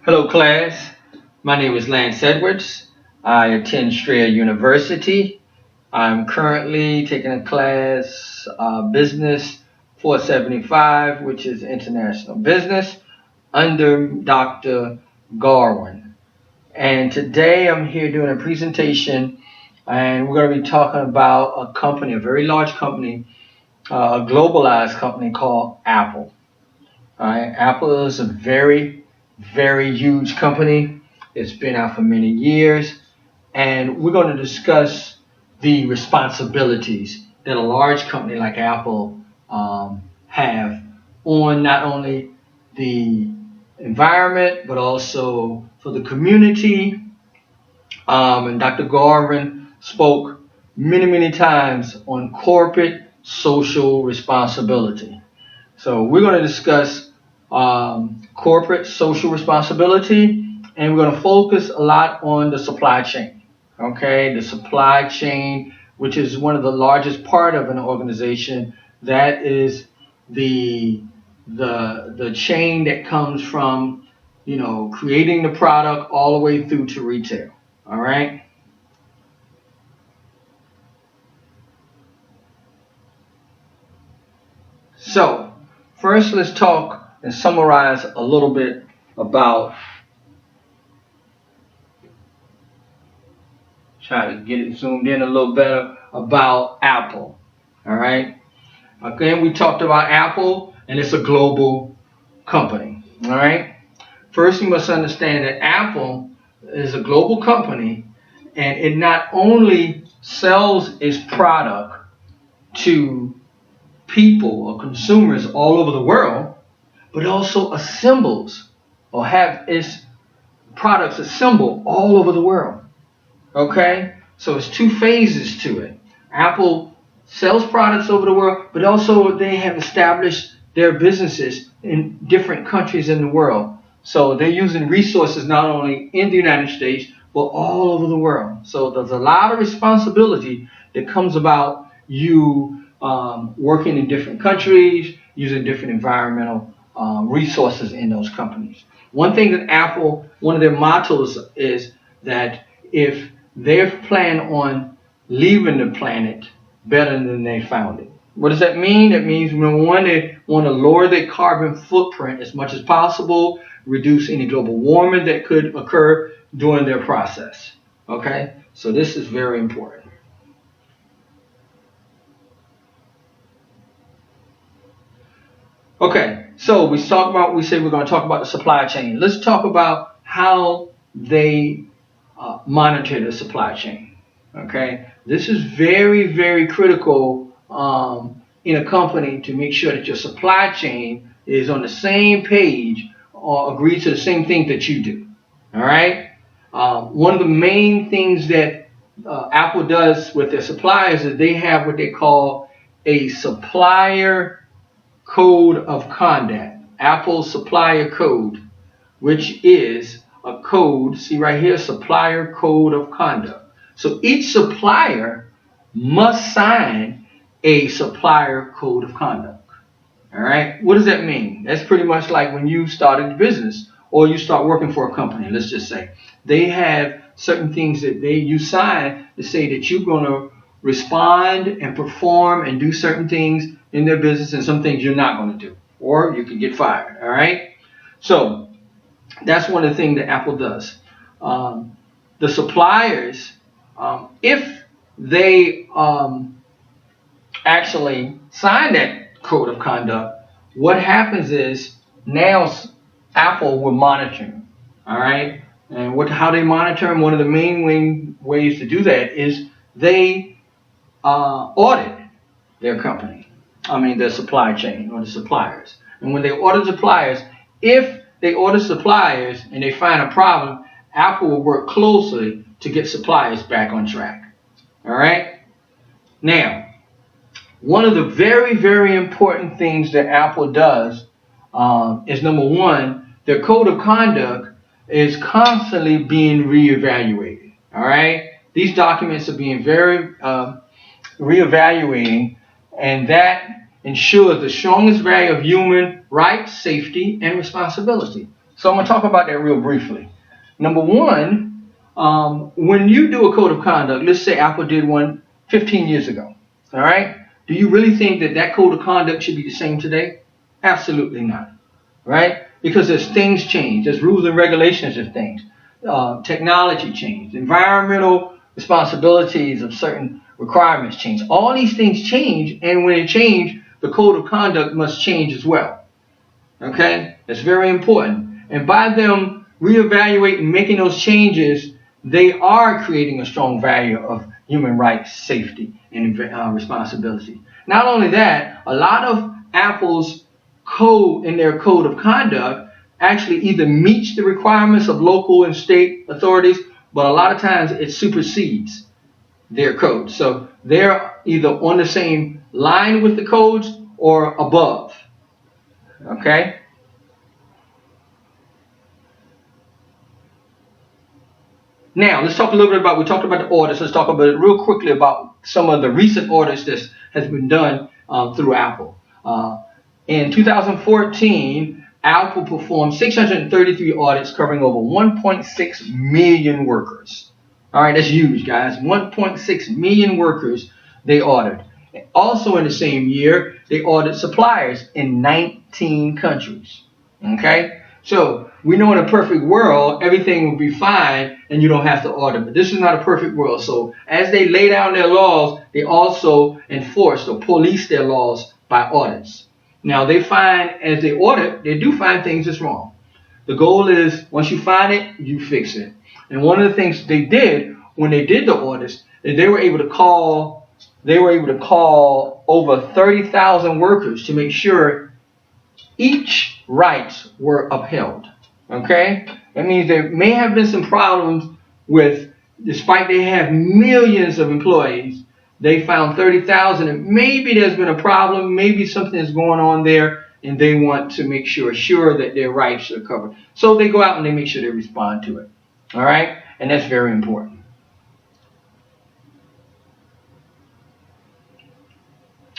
Hello, class. My name is Lance Edwards. I attend Strayer University. I'm currently taking a class, Business 475, which is International Business, under Dr. Garwin. And today I'm here doing a presentation, and we're going to be talking about a company, a very large company, a globalized company called Apple. All right, Apple is a very huge company. It's been out for many years, and we're going to discuss the responsibilities that a large company like Apple have on not only the environment but also for the community. And Dr. Garvin spoke many times on corporate social responsibility. So we're going to discuss corporate social responsibility, and we're going to focus a lot on the supply chain. Okay, the supply chain, which is one of the largest part of an organization. That is the chain that comes from creating the product all the way through to retail. All right. So first, let's talk and summarize a little bit about, try to get it zoomed in a little better, about Apple. All right. Again, we talked about Apple, and it's a global company. All right. First, you must understand that Apple is a global company, and it not only sells its product to people or consumers all over the world, but also assembles or have its products assembled all over the world. Okay? So it's two phases to it. Apple sells products over the world, but also they have established their businesses in different countries in the world. So they're using resources not only in the United States, but all over the world. So there's a lot of responsibility that comes about you working in different countries, using different environmental resources in those companies. One thing that Apple, one of their mottos is that if they plan on leaving the planet better than they found it. What does that mean? It means, number one, they want to lower their carbon footprint as much as possible, reduce any global warming that could occur during their process. Okay? So this is very important. Okay, so we say we're going to talk about the supply chain. Let's talk about how they monitor the supply chain. Okay, this is very critical in a company to make sure that your supply chain is on the same page or agrees to the same thing that you do. All right, one of the main things that Apple does with their suppliers is they have what they call a supplier code of conduct, Apple supplier code, which is a code, see right here, supplier code of conduct. So each supplier must sign a supplier code of conduct. All right, what does that mean? That's pretty much like when you started a business or you start working for a company, let's just say. They have certain things that you sign to say that you're going to respond and perform and do certain things in their business, and some things you're not going to do, or you can get fired. All right, so that's one of the things that Apple does. The suppliers, if they actually sign that code of conduct, what happens is now Apple will monitor them. All right, and how they monitor them, one of the main ways to do that is they audit their company. Their supply chain or the suppliers. And when they audit suppliers, if they audit suppliers and they find a problem, Apple will work closely to get suppliers back on track. All right? Now, one of the very important things that Apple does is, number one, their code of conduct is constantly being reevaluated. All right? These documents are being very reevaluating, and that ensures the strongest value of human rights, safety, and responsibility. So I'm going to talk about that real briefly. Number one, when you do a code of conduct, let's say Apple did one 15 years ago, all right? Do you really think that that code of conduct should be the same today? Absolutely not, right? Because as things change, as rules and regulations of things, technology change, environmental responsibilities of certain requirements change. All these things change, and when they change, the code of conduct must change as well. Okay? That's very important. And by them reevaluating, making those changes, they are creating a strong value of human rights, safety, and responsibility. Not only that, a lot of Apple's code in their code of conduct actually either meets the requirements of local and state authorities, but a lot of times it supersedes their codes. So they're either on the same line with the codes or above. Okay? Now, let's talk a little bit about, we talked about the audits. Let's talk about it real quickly about some of the recent audits that has been done through Apple. In 2014, Apple performed 633 audits covering over 1.6 million workers. All right, that's huge, guys. 1.6 million workers they audited. Also in the same year, they audited suppliers in 19 countries. Okay? So we know in a perfect world, everything will be fine and you don't have to audit. But this is not a perfect world. So as they lay down their laws, they also enforce or police their laws by audits. Now they find, as they audit, they do find things that's wrong. The goal is, once you find it, you fix it. And one of the things they did when they did the audits is they were able to call over 30,000 workers to make sure each rights were upheld. Okay? That means there may have been some problems with, despite they have millions of employees, they found 30,000 and maybe there's been a problem, maybe something is going on there and they want to make sure that their rights are covered. So they go out and they make sure they respond to it. All right? And that's very important.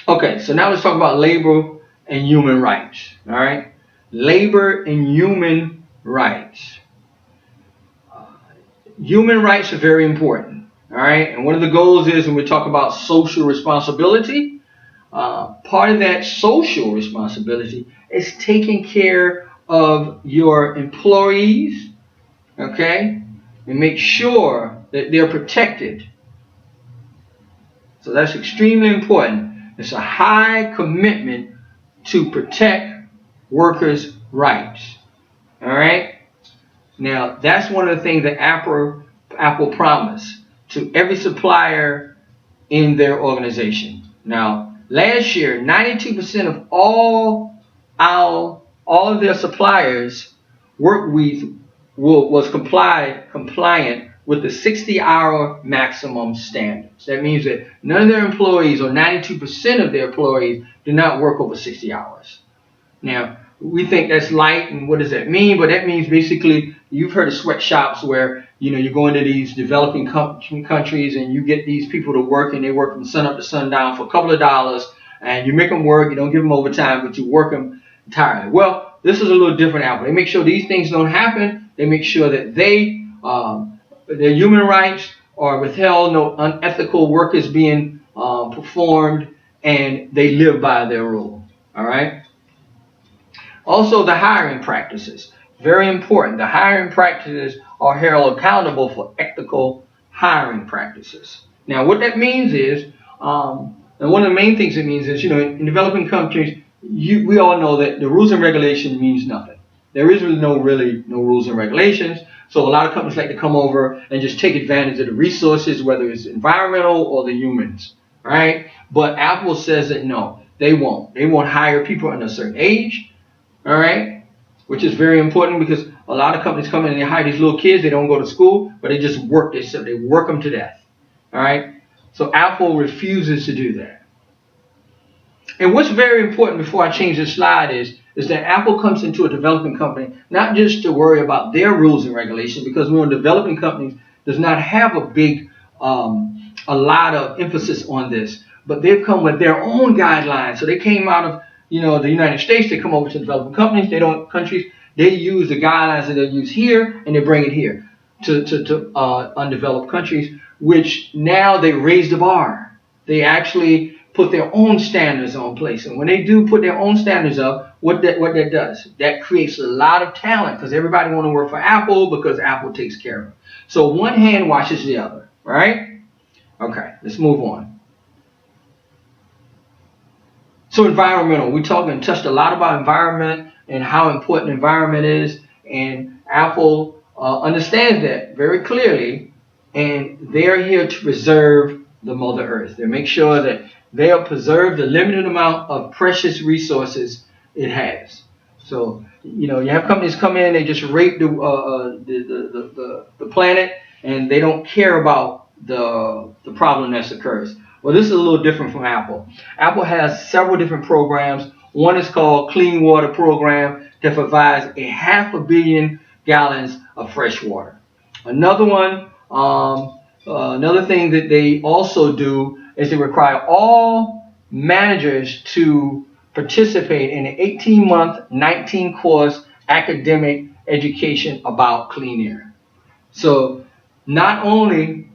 Okay, so now let's talk about labor and human rights. All right? Labor and human rights. Human rights are very important. All right? And one of the goals is, when we talk about social responsibility, part of that social responsibility is taking care of your employees, okay? And make sure that they're protected. So that's extremely important. It's a high commitment to protect workers' rights. All right? Now, that's one of the things that Apple promised to every supplier in their organization. Now, last year, 92% of all of their suppliers work week was compliant with the 60-hour maximum standards. That means that none of their employees, or 92% of their employees, do not work over 60 hours. Now, we think that's light, and what does that mean? But that means basically, you've heard of sweatshops where, you go into these developing countries and you get these people to work, and they work from sun up to sundown for a couple of dollars, and you make them work, you don't give them overtime, but you work them entirely. Well, this is a little different, Apple. They make sure these things don't happen. They make sure that their human rights are withheld, no unethical work is being performed, and they live by their rule. All right? Also, the hiring practices. Very important. The hiring practices are held accountable for ethical hiring practices. Now, what that means is, and one of the main things it means is, in developing countries, we all know that the rules and regulation means nothing. There is really no rules and regulations. So a lot of companies like to come over and just take advantage of the resources, whether it's environmental or the humans, right? But Apple says that no, they won't. They won't hire people under a certain age, all right? Which is very important, because a lot of companies come in and they hire these little kids. They don't go to school, but they just work. They work them to death, all right? So Apple refuses to do that. And what's very important before I change this slide is that Apple comes into a developing company not just to worry about their rules and regulations, because we're in developing companies does not have a lot of emphasis on this, but they've come with their own guidelines. So they came out of the United States. They come over to developing countries. They use the guidelines that they use here and they bring it here to undeveloped countries, which now they raise the bar. They actually put their own standards on place. And when they do put their own standards up, what that does, that creates a lot of talent because everybody want to work for Apple because Apple takes care of it. So one hand washes the other, right? Okay, let's move on. So environmental, we touched a lot about environment and how important environment is, and Apple understands that very clearly, and they're here to preserve the Mother Earth. They make sure that they'll preserve the limited amount of precious resources it has. So, you have companies come in, they just rape the planet, and they don't care about the problem that occurs. Well, this is a little different from Apple. Apple has several different programs. One is called Clean Water Program that provides 500 million gallons of fresh water. Another one, another thing that they also do is they require all managers to participate in an 18-month, 19-course academic education about clean air. So not only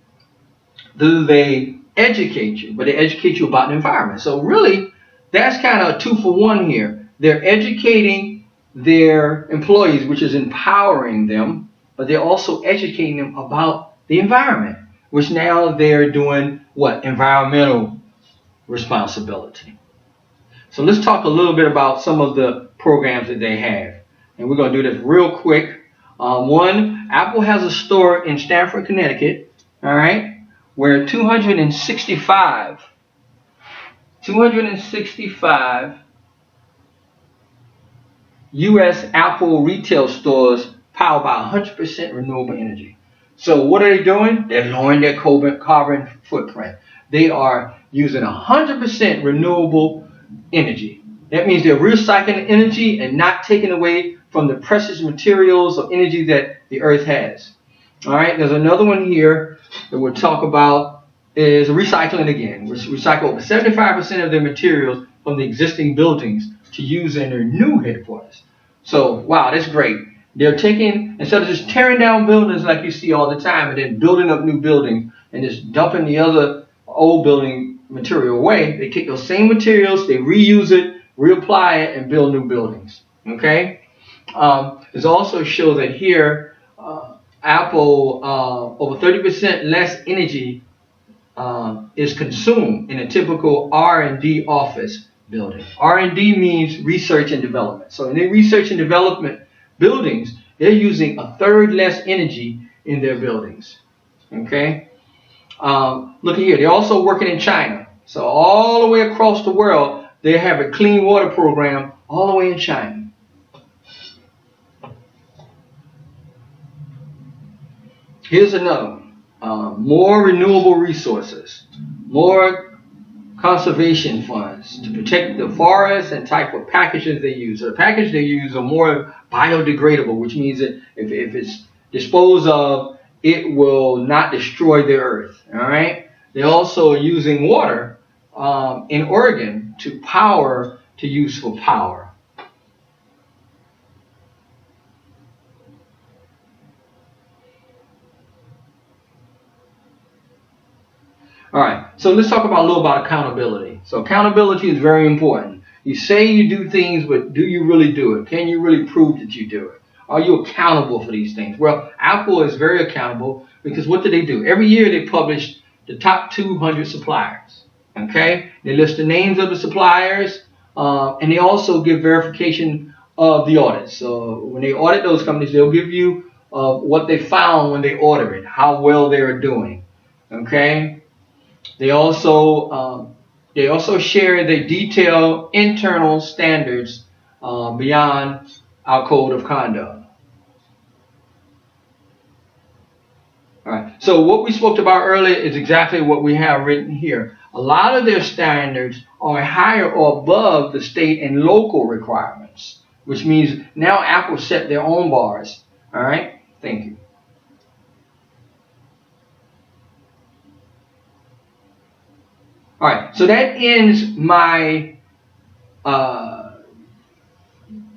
do they educate you, but they educate you about the environment. So really, that's kind of a 2-for-1 here. They're educating their employees, which is empowering them, but they're also educating them about the environment, which now they're doing what? Environmental responsibility. So let's talk a little bit about some of the programs that they have. And we're going to do this real quick. One, Apple has a store in Stamford, Connecticut, all right, where 265 U.S. Apple retail stores powered by 100% renewable energy. So what are they doing? They're lowering their carbon footprint. They are using 100% renewable energy. That means they're recycling energy and not taking away from the precious materials of energy that the earth has. All right, there's another one here that we'll talk about is recycling again. We recycle over 75% of their materials from the existing buildings to use in their new headquarters. So, wow, that's great. They're taking, instead of just tearing down buildings like you see all the time and then building up new buildings and just dumping the other old building material away, they take those same materials, they reuse it, reapply it, and build new buildings. Okay? It also shows that here, Apple, over 30% less energy is consumed in a typical R&D office building. R&D means research and development. So in their research and development buildings, they're using 1/3 less energy in their buildings. Okay? Look at here. They're also working in China. So all the way across the world, they have a clean water program all the way in China. Here's another one. More renewable resources, more conservation funds to protect the forests and type of packages they use. So the package they use are more biodegradable, which means that if it's disposed of, it will not destroy the earth. All right. They're also using water in Oregon to use for power. All right, so let's talk about a little about accountability. So accountability is very important. You say you do things, but do you really do it? Can you really prove that you do it? Are you accountable for these things? Well, Apple is very accountable because what do? Every year they publish the top 200 suppliers. Okay, they list the names of the suppliers, and they also give verification of the audits. So when they audit those companies, they'll give you what they found when they audit it, how well they are doing. Okay. They also share the detailed internal standards beyond our code of conduct. All right. So what we spoke about earlier is exactly what we have written here. A lot of their standards are higher or above the state and local requirements, which means now Apple set their own bars. All right. Thank you. All right, so that ends my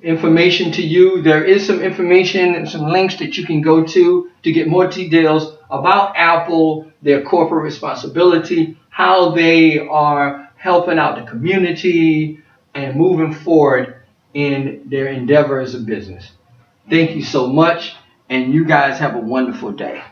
information to you. There is some information and some links that you can go to get more details about Apple, their corporate responsibility, how they are helping out the community and moving forward in their endeavor as a business. Thank you so much, and you guys have a wonderful day.